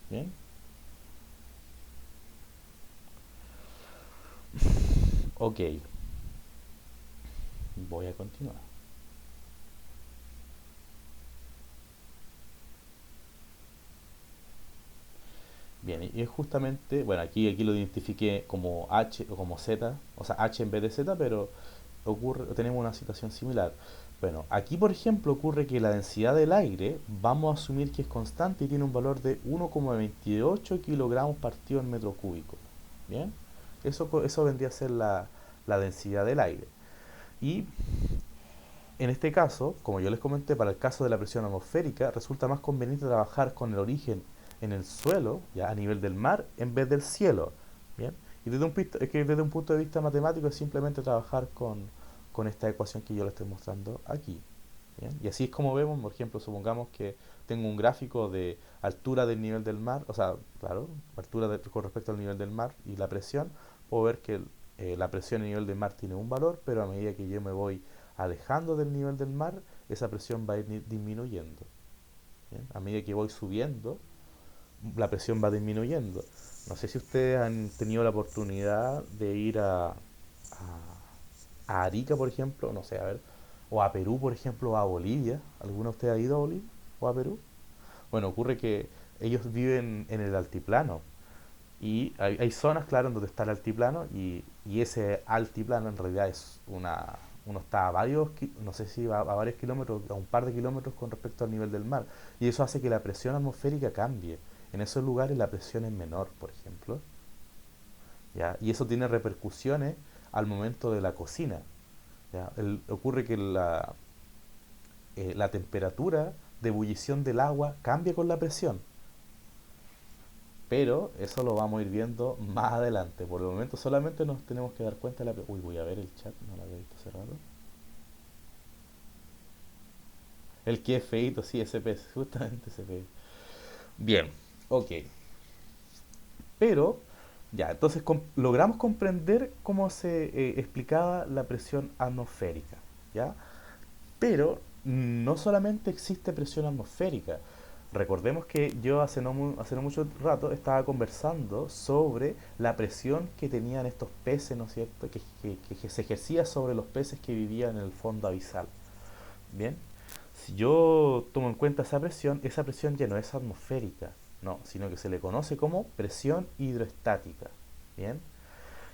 Speaker 1: ¿Bien? Ok. Voy a continuar. Bien, y es justamente, bueno, aquí lo identifiqué como H o como Z, o sea, H en vez de Z, pero tenemos una situación similar. Bueno, aquí por ejemplo ocurre que la densidad del aire, vamos a asumir que es constante y tiene un valor de 1,28 kilogramos partido en metro cúbico. Bien, eso vendría a ser la densidad del aire. Y en este caso, como yo les comenté, para el caso de la presión atmosférica, resulta más conveniente trabajar con el origen en el suelo, ya a nivel del mar, en vez del cielo. ¿Bien? Y es que desde un punto de vista matemático es simplemente trabajar con esta ecuación que yo les estoy mostrando aquí. ¿Bien? Y así es como vemos, por ejemplo, supongamos que tengo un gráfico de altura del nivel del mar, o sea, claro, con respecto al nivel del mar y la presión, puedo ver que la presión a nivel del mar tiene un valor, pero a medida que yo me voy alejando del nivel del mar, esa presión va a ir disminuyendo. ¿Bien? A medida que voy subiendo, la presión va disminuyendo. No sé si ustedes han tenido la oportunidad de ir a Arica, por ejemplo, no sé, a ver, o a Perú, por ejemplo, o a Bolivia. ¿Alguno de ustedes ha ido a Bolivia o a Perú? Bueno, ocurre que ellos viven en el altiplano y hay zonas, claro, en donde está el altiplano y ese altiplano en realidad uno está a varios, no sé si a varios kilómetros, a un par de kilómetros con respecto al nivel del mar. Y eso hace que la presión atmosférica cambie. En esos lugares la presión es menor, por ejemplo. ¿Ya? Y eso tiene repercusiones al momento de la cocina. ¿Ya? Ocurre que la temperatura de ebullición del agua cambia con la presión. Pero eso lo vamos a ir viendo más adelante. Por el momento solamente nos tenemos que dar cuenta de la... Uy, voy a ver el chat, no lo había visto hace rato. El que es feito, sí, SP, justamente SP. Bien, ok. Pero, ya, entonces logramos comprender cómo se explicaba la presión atmosférica, ¿ya? Pero no solamente existe presión atmosférica. Recordemos que yo hace no mucho rato estaba conversando sobre la presión que tenían estos peces, ¿no es cierto? Que se ejercía sobre los peces que vivían en el fondo abisal. Bien, si yo tomo en cuenta esa presión ya no es atmosférica, no, sino que se le conoce como presión hidroestática. Bien,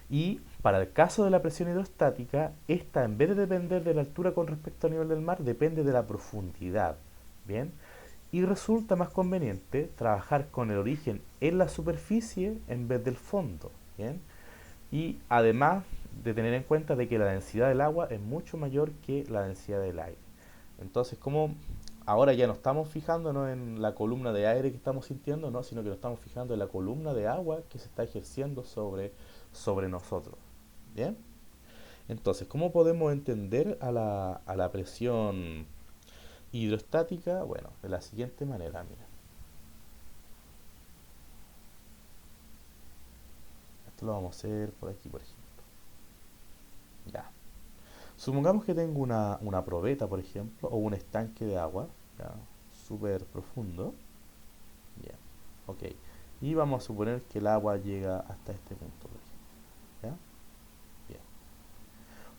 Speaker 1: y Para el caso de la presión hidrostática, esta en vez de depender de la altura con respecto al nivel del mar, depende de la profundidad. Bien, y resulta más conveniente trabajar con el origen en la superficie en vez del fondo. Bien, y además de tener en cuenta de que la densidad del agua es mucho mayor que la densidad del aire. Entonces, como ahora ya no estamos fijándonos en la columna de aire que estamos sintiendo, ¿no? Sino que nos estamos fijando en la columna de agua que se está ejerciendo sobre nosotros. ¿Bien? Entonces, ¿cómo podemos entender a la presión hidrostática? Bueno, de la siguiente manera, mira. Esto lo vamos a hacer por aquí, por ejemplo. Ya. Supongamos que tengo una probeta, por ejemplo, o un estanque de agua, ya, súper profundo. Bien, ok. Y vamos a suponer que el agua llega hasta este punto, por ejemplo. ¿Ya? Bien.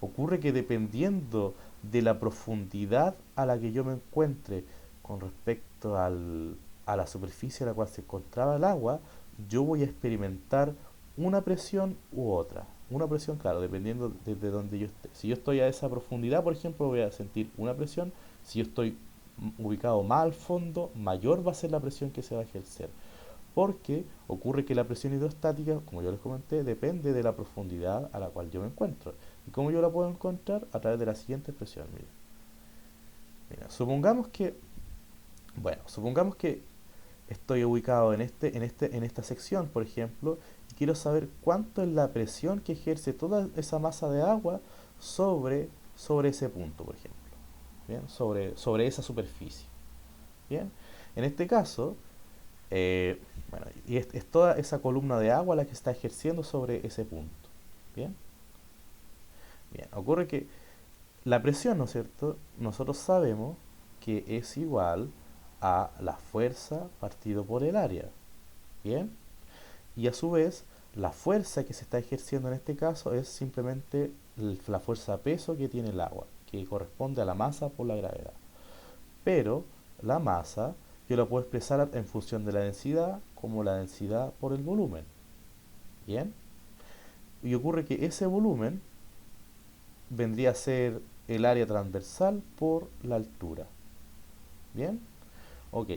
Speaker 1: Ocurre que dependiendo de la profundidad a la que yo me encuentre con respecto a la superficie a la cual se encontraba el agua, yo voy a experimentar una presión u otra. Una presión, claro, dependiendo de donde yo esté. Si yo estoy a esa profundidad, por ejemplo, voy a sentir una presión. Si yo estoy ubicado más al fondo, mayor va a ser la presión que se va a ejercer. Porque ocurre que la presión hidrostática, como yo les comenté, depende de la profundidad a la cual yo me encuentro. ¿Y cómo yo la puedo encontrar? A través de la siguiente expresión. Mira, supongamos que estoy ubicado en esta sección, por ejemplo, y quiero saber cuánto es la presión que ejerce toda esa masa de agua sobre ese punto, por ejemplo. ¿Bien? Sobre esa superficie. Bien, en este caso, bueno, y es toda esa columna de agua la que está ejerciendo sobre ese punto. Bien, bien, ocurre que la presión, ¿no es cierto? Nosotros sabemos que es igual a la fuerza partido por el área. Bien, y a su vez, la fuerza que se está ejerciendo en este caso es simplemente la fuerza a peso que tiene el agua, que corresponde a la masa por la gravedad. Pero la masa yo la puedo expresar en función de la densidad como la densidad por el volumen. ¿Bien? Y ocurre que ese volumen vendría a ser el área transversal por la altura. ¿Bien? Ok,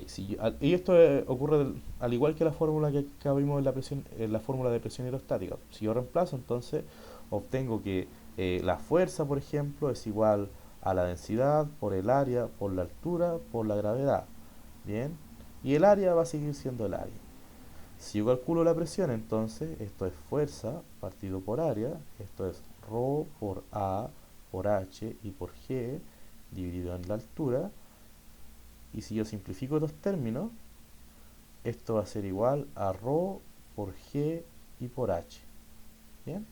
Speaker 1: y esto ocurre al igual que la fórmula que vimos en la fórmula de presión hidrostática. Si yo reemplazo, entonces obtengo que la fuerza, por ejemplo, es igual a la densidad por el área, por la altura, por la gravedad. Bien, y el área va a seguir siendo el área. Si yo calculo la presión, entonces esto es fuerza partido por área, esto es ρ por A por H y por G dividido en la altura. Y si yo simplifico estos términos, esto va a ser igual a ρ por G y por H. ¿Bien?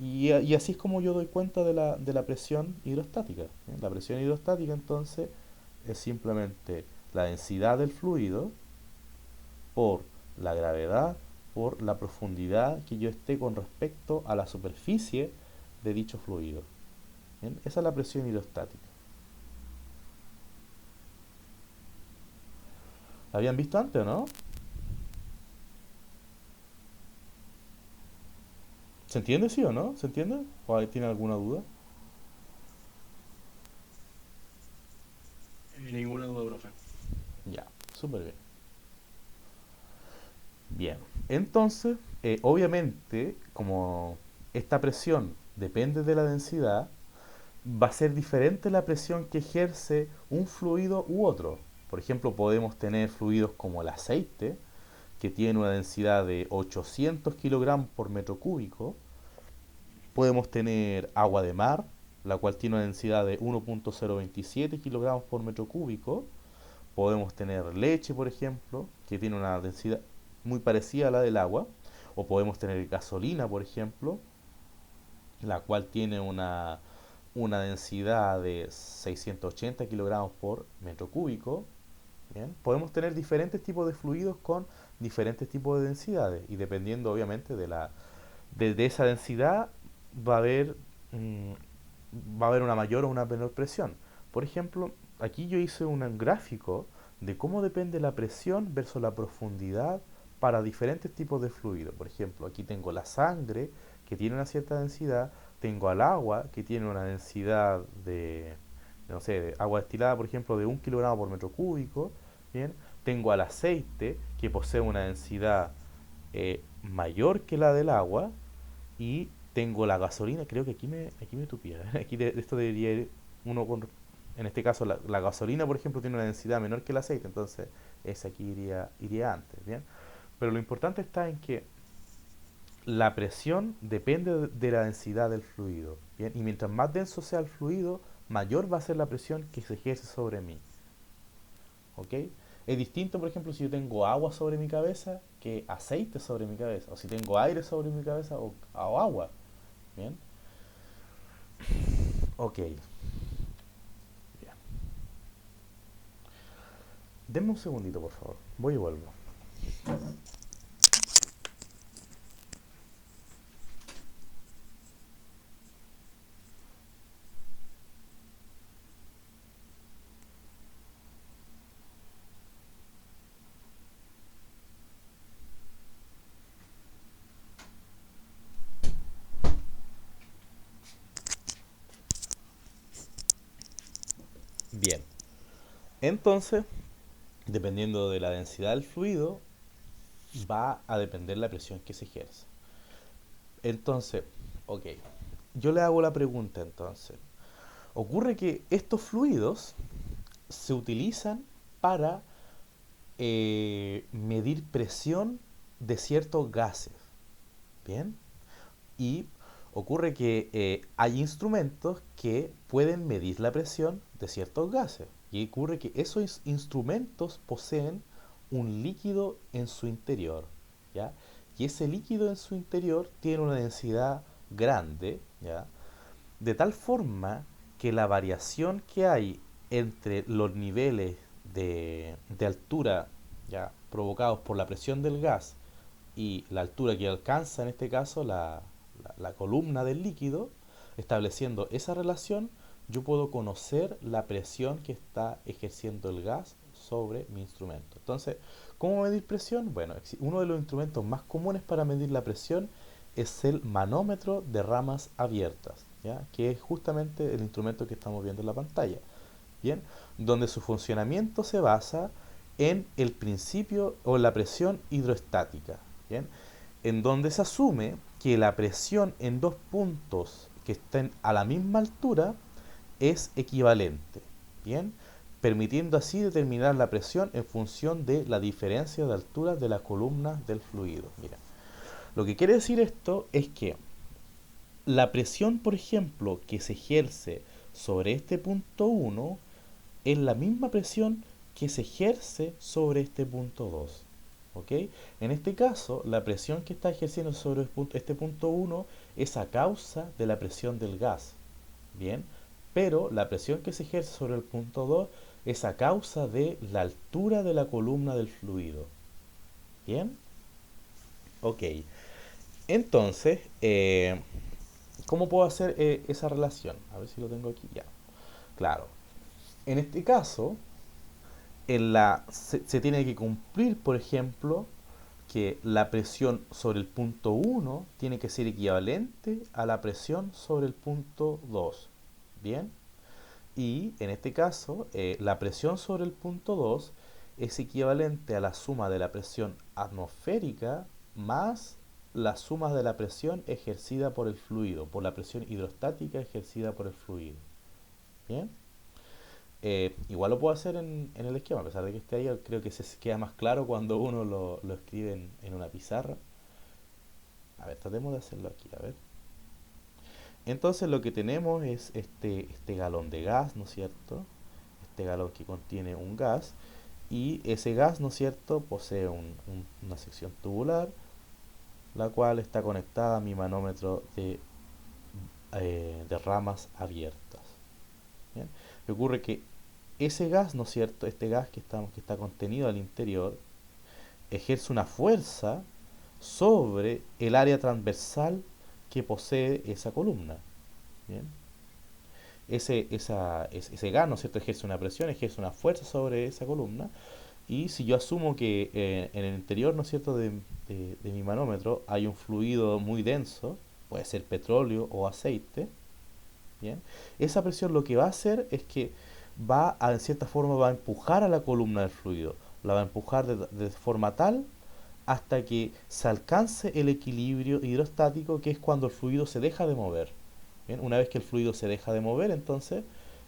Speaker 1: Y así es como yo doy cuenta de la presión hidrostática. ¿Bien? La presión hidrostática entonces es simplemente la densidad del fluido por la gravedad, por la profundidad que yo esté con respecto a la superficie de dicho fluido. ¿Bien? Esa es la presión hidrostática. ¿La habían visto antes o no? ¿Se entiende, sí o no? ¿Se entiende? ¿O tiene alguna duda?
Speaker 4: Ninguna duda, profe.
Speaker 1: Ya, súper bien. Bien, entonces, obviamente, como esta presión depende de la densidad, va a ser diferente la presión que ejerce un fluido u otro. Por ejemplo, podemos tener fluidos como el aceite, que tiene una densidad de 800 kilogramos por metro cúbico. Podemos tener agua de mar, la cual tiene una densidad de 1.027 kilogramos por metro cúbico. Podemos tener leche, por ejemplo, que tiene una densidad muy parecida a la del agua. O podemos tener gasolina, por ejemplo, la cual tiene una densidad de 680 kilogramos por metro cúbico. ¿Bien? Podemos tener diferentes tipos de fluidos con diferentes tipos de densidades y dependiendo obviamente de esa densidad va a haber una mayor o una menor presión. Por ejemplo, aquí yo hice un gráfico de cómo depende la presión versus la profundidad para diferentes tipos de fluidos. Por ejemplo, aquí tengo la sangre, que tiene una cierta densidad, tengo al agua, que tiene una densidad de, no sé, de agua destilada, por ejemplo, de 1 kilogramo por metro cúbico, ¿bien? Tengo al aceite, que posee una densidad mayor que la del agua, y tengo la gasolina, creo que aquí me tupía, aquí de esto debería ir uno con, en este caso la gasolina, por ejemplo, tiene una densidad menor que el aceite, entonces ese aquí iría antes, ¿bien? Pero lo importante está en que la presión depende de la densidad del fluido, ¿bien? Y mientras más denso sea el fluido, mayor va a ser la presión que se ejerce sobre mí, ¿ok? Es distinto, por ejemplo, si yo tengo agua sobre mi cabeza que aceite sobre mi cabeza, o si tengo aire sobre mi cabeza o agua, ¿bien? Ok, bien. Denme un segundito, por favor. Voy y vuelvo. Bien. Entonces, dependiendo de la densidad del fluido, va a depender la presión que se ejerce. Entonces, ok. Yo le hago la pregunta entonces. Ocurre que estos fluidos se utilizan para medir presión de ciertos gases. Bien. Y ocurre que hay instrumentos que pueden medir la presión de ciertos gases. Y ocurre que esos instrumentos poseen un líquido en su interior, ¿ya? Y ese líquido en su interior tiene una densidad grande, ¿ya? De tal forma que la variación que hay entre los niveles de altura, ¿ya?, provocados por la presión del gas y la altura que alcanza en este caso la columna del líquido, estableciendo esa relación, yo puedo conocer la presión que está ejerciendo el gas sobre mi instrumento. Entonces, ¿cómo medir presión? Bueno, uno de los instrumentos más comunes para medir la presión es el manómetro de ramas abiertas, ¿ya?, que es justamente el instrumento que estamos viendo en la pantalla, ¿bien? Donde su funcionamiento se basa en el principio o la presión hidroestática, ¿bien?, en donde se asume que la presión en dos puntos que estén a la misma altura es equivalente, ¿bien?, permitiendo así determinar la presión en función de la diferencia de altura de las columnas del fluido. Mira, lo que quiere decir esto es que la presión, por ejemplo, que se ejerce sobre este punto 1 es la misma presión que se ejerce sobre este punto 2. ¿Ok? En este caso, la presión que está ejerciendo sobre este punto 1 es a causa de la presión del gas. Bien, pero la presión que se ejerce sobre el punto 2 es a causa de la altura de la columna del fluido. Bien, ok. Entonces, ¿cómo puedo hacer esa relación? A ver si lo tengo aquí ya. Claro, en este caso, se tiene que cumplir, por ejemplo, que la presión sobre el punto 1 tiene que ser equivalente a la presión sobre el punto 2. Bien, y en este caso, la presión sobre el punto 2 es equivalente a la suma de la presión atmosférica más la suma de la presión ejercida por el fluido, por la presión hidrostática ejercida por el fluido. Bien. Igual lo puedo hacer en el esquema, a pesar de que esté ahí, creo que se queda más claro cuando uno lo escribe en una pizarra. A ver, tratemos de hacerlo aquí, a ver. Entonces lo que tenemos es este galón de gas, ¿no es cierto? Este galón que contiene un gas, y ese gas, ¿no es cierto?, posee una sección tubular, la cual está conectada a mi manómetro de ramas abiertas. ¿Bien? Y ocurre que ese gas, ¿no es cierto?, este gas que está contenido al interior, ejerce una fuerza sobre el área transversal que posee esa columna. ¿Bien? Ese gas, ¿no es cierto?, ejerce una presión, ejerce una fuerza sobre esa columna, y si yo asumo que en el interior, ¿no es cierto?, de mi manómetro hay un fluido muy denso, puede ser petróleo o aceite, ¿bien? Esa presión lo que va a hacer es que en cierta forma, va a empujar a la columna del fluido, la va a empujar de forma tal hasta que se alcance el equilibrio hidrostático, que es cuando el fluido se deja de mover. Bien, una vez que el fluido se deja de mover, entonces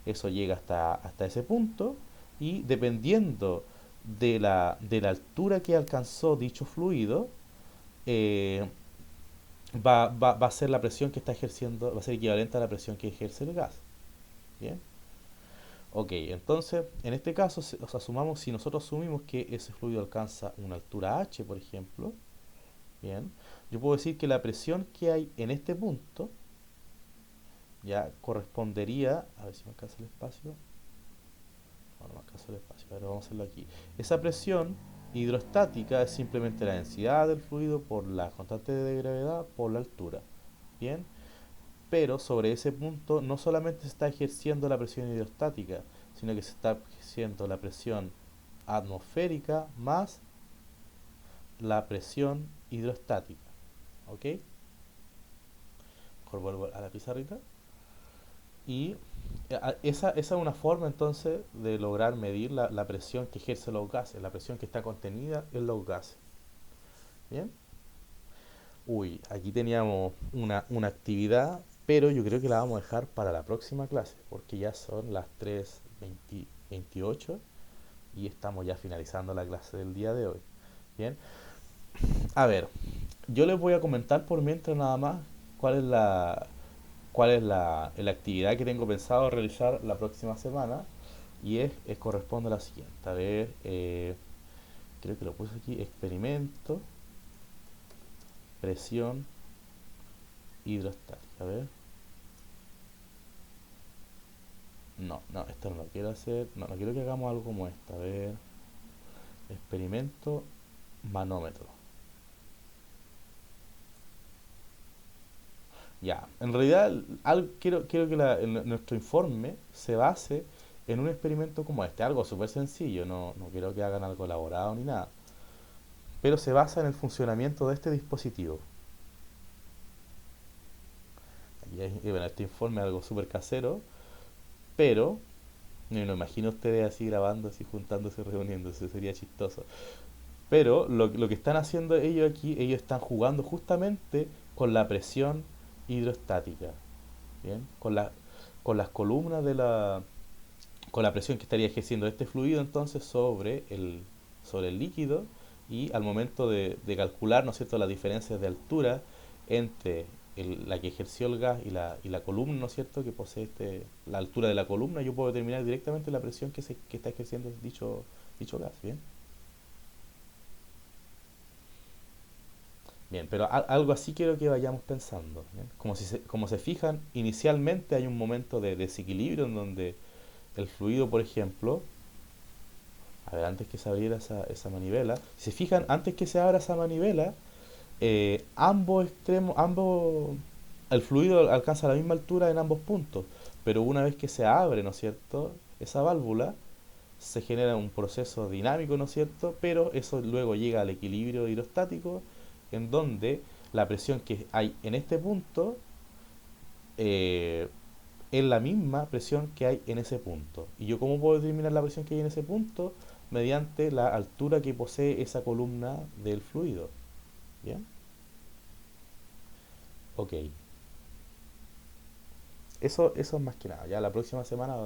Speaker 1: eso llega hasta ese punto y dependiendo de la altura que alcanzó dicho fluido, eh, va a ser la presión que está ejerciendo, va a ser equivalente a la presión que ejerce el gas. Bien. Ok, entonces, en este caso, o sea, si nosotros asumimos que ese fluido alcanza una altura h, por ejemplo, bien, yo puedo decir que la presión que hay en este punto ya correspondería, a ver si me alcanza el espacio, no me alcanza el espacio, pero vamos a hacerlo aquí. Esa presión hidrostática es simplemente la densidad del fluido por la constante de gravedad por la altura, bien, pero sobre ese punto no solamente se está ejerciendo la presión hidrostática, sino que se está ejerciendo la presión atmosférica más la presión hidrostática. ¿Ok? Mejor vuelvo a la pizarrita. Y esa es una forma entonces de lograr medir la presión que ejerce los gases, la presión que está contenida en los gases. ¿Bien? Uy, aquí teníamos una actividad, pero yo creo que la vamos a dejar para la próxima clase, porque ya son las 3:28 y estamos ya finalizando la clase del día de hoy. Bien, a ver, yo les voy a comentar por mientras nada más cuál es la actividad que tengo pensado realizar la próxima semana y corresponde a la siguiente. A ver, creo que lo puse aquí, experimento, presión hidrostática. A ver. No, no, esto no lo quiero hacer. No, no quiero que hagamos algo como esto. A ver. Experimento manómetro. Ya, en realidad quiero que nuestro informe se base en un experimento como este. Algo súper sencillo, no quiero que hagan algo elaborado ni nada. Pero se basa en el funcionamiento de este dispositivo. Bueno, este informe es algo súper casero, pero me lo imagino ustedes así grabando, así juntándose, reuniéndose, sería chistoso. Pero lo que están haciendo ellos aquí, ellos están jugando justamente con la presión hidrostática, ¿bien? Con las columnas con la presión que estaría ejerciendo este fluido entonces sobre el líquido y al momento de calcular, ¿no es cierto?, las diferencias de altura entre la que ejerció el gas y la columna, ¿no es cierto?, que posee la altura de la columna, yo puedo determinar directamente la presión que está ejerciendo dicho gas, ¿bien? Bien, pero algo así quiero que vayamos pensando, ¿bien? Como se fijan, inicialmente hay un momento de desequilibrio en donde el fluido, por ejemplo, a ver, antes que se abriera esa manivela, si se fijan, antes que se abra esa manivela, ambos extremos, el fluido alcanza la misma altura en ambos puntos, pero una vez que se abre, ¿no es cierto?, esa válvula, se genera un proceso dinámico, ¿no es cierto?, pero eso luego llega al equilibrio hidrostático, en donde la presión que hay en este punto eh, es la misma presión que hay en ese punto. ¿Y yo cómo puedo determinar la presión que hay en ese punto? Mediante la altura que posee esa columna del fluido. ¿Bien? Ok. Eso es más que nada. Ya la próxima semana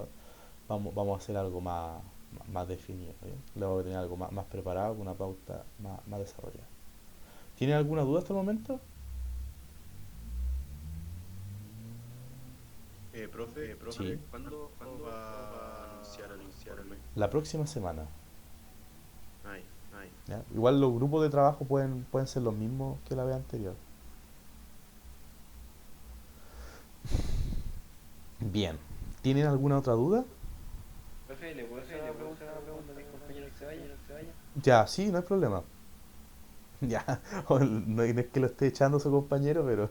Speaker 1: vamos a hacer algo más definido. ¿Bien? Luego voy a tener algo más preparado, con una pauta más desarrollada. ¿Tienen alguna duda hasta el momento?
Speaker 6: Profe,
Speaker 1: Sí.
Speaker 6: ¿cuándo va a anunciar el informe?
Speaker 1: La próxima semana.
Speaker 6: Ay,
Speaker 1: ¿Ya? Igual los grupos de trabajo pueden ser los mismos que la vez anterior. Bien. ¿Tienen alguna otra duda?
Speaker 4: Profe, ¿le puedo hacer una pregunta cuando mis compañeros se vayan?
Speaker 1: Ya, sí, no hay problema. Ya, no es que lo esté echando a su compañero, pero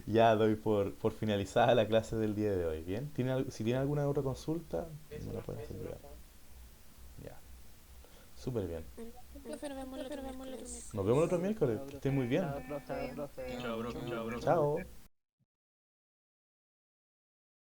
Speaker 1: ya doy por finalizada la clase del día de hoy. Bien, si tiene alguna otra consulta, me la pueden hacer llegar. Ya, Súper bien.
Speaker 2: Profe, nos vemos el otro miércoles.
Speaker 1: Nos vemos el otro miércoles. Que estés muy bien.
Speaker 5: Chao, profe.
Speaker 6: Chao, bro. Chao, bro.
Speaker 1: Chao.